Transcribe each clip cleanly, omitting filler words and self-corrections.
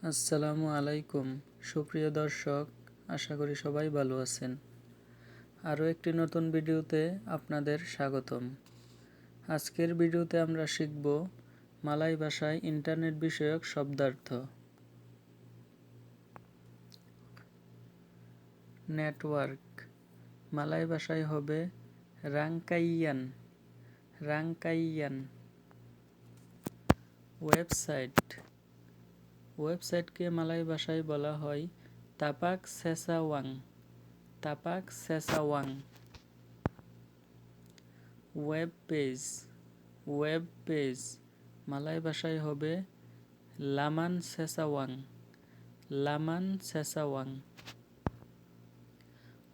আসসালামু আলাইকুম সুপ্রিয় দর্শক, আশা করি সবাই ভালো আছেন। আরও একটি নতুন ভিডিওতে আপনাদের স্বাগতম। আজকের ভিডিওতে আমরা শিখব মালয় ভাষায় ইন্টারনেট বিষয়ক শব্দার্থ। নেটওয়ার্ক মালয় ভাষায় হবে রাংকাইয়ান। ওয়েবসাইটকে মালয় ভাষায় বলা হয় তাপাক সেসাওয়াং। ওয়েব পেজ মালয় ভাষায় হবে লামান সেসাওয়াং।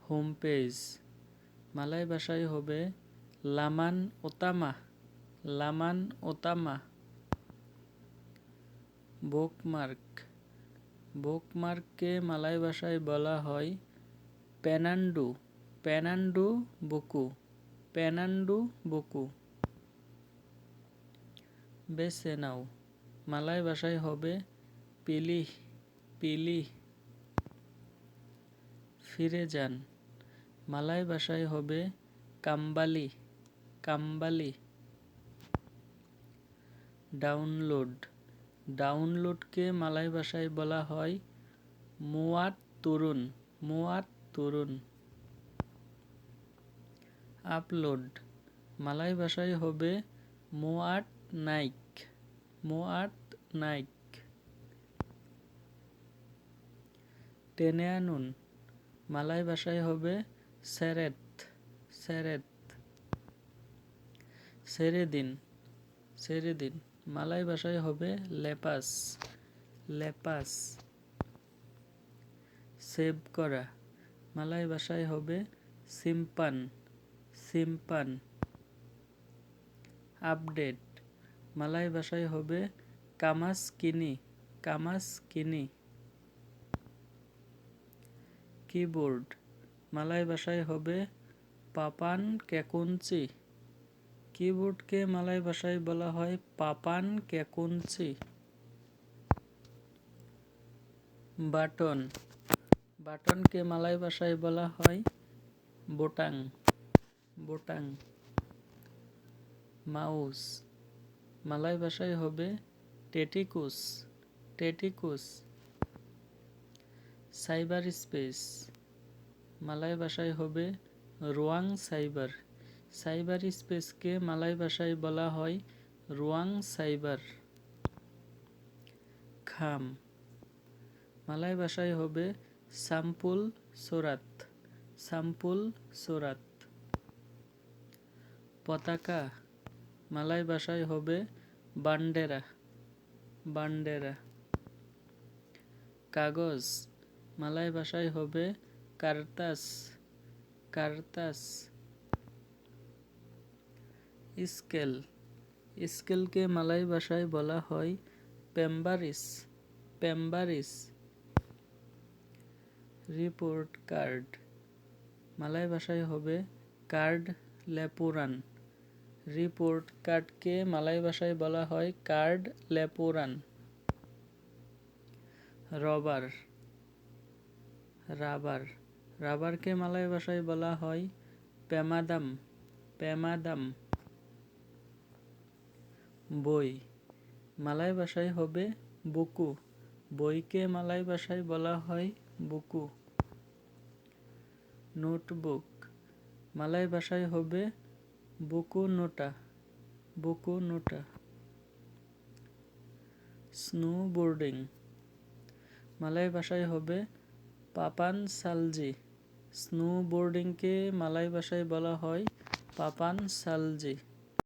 হোম পেজ মালয় ভাষায় হবে লামান ওতামা। বুকমার্ককে মালয় ভাষায় বলা হয় পেনান্ডু বুকু। বেছে নাও মালয় ভাষায় হবে পিলি। ফিরে যান মালয় ভাষায় হবে কাম্বালি। ডাউনলোডকে মালয় ভাষায় বলা হয় মুয়াত তুরুন। আপলোড মালয় ভাষায় হবে মুয়াত নাইক। টেনে আনুন মালয় ভাষায় হবে সেরেত। ছেড়ে দিন মালয় ভাষায় হবে লেপাস। সেভ করা মালয় ভাষায় হবে সিম্পান। আপডেট মালয় ভাষায় হবে কামাস কিনি। কিবোর্ড মালয় ভাষায় হবে পাপান কেকুঞ্চি। কিবোর্ডকে মালয় ভাষায় বলা হয় পাপান কেকুঞ্চি। বাটনকে মালয় ভাষায় বলা হয় বোটাং। মাউস মালয় ভাষায় হবে টেটিকুস। সাইবার স্পেস মালয় ভাষায় হবে রুয়াং সাইবার স্পেসকে মালয় ভাষায় বলা হয় রুয়াং সাইবার। খাম মালয় ভাষায় হবে সাম্পুল সোরাত। পতাকা মালয় ভাষায় হবে বান্ডেরা। কাগজ মালয় ভাষায় হবে কার্তাস। স্কেলকে মালয় ভাষায় বলা হয় পেম্বারিস। রিপোর্ট কার্ড মালয় ভাষায় হবে কার্ড লেপুরান। রিপোর্ট কার্ডকে মালয় ভাষায় বলা হয় কার্ড লেপুরান। রাবারকে মালয় ভাষায় বলা হয় পেমাদাম। বই মালয় ভাষায় হবে বুকু। বইকে মালয় ভাষায় বলা হয় বুকু। নোটবুক মালয় ভাষায় হবে বুকু নোটা। স্নোবোর্ডিং মালয় ভাষায় হবে পাপান সালজি। স্নোবোর্ডিংকে মালয় ভাষায় বলা হয় পাপান সালজি।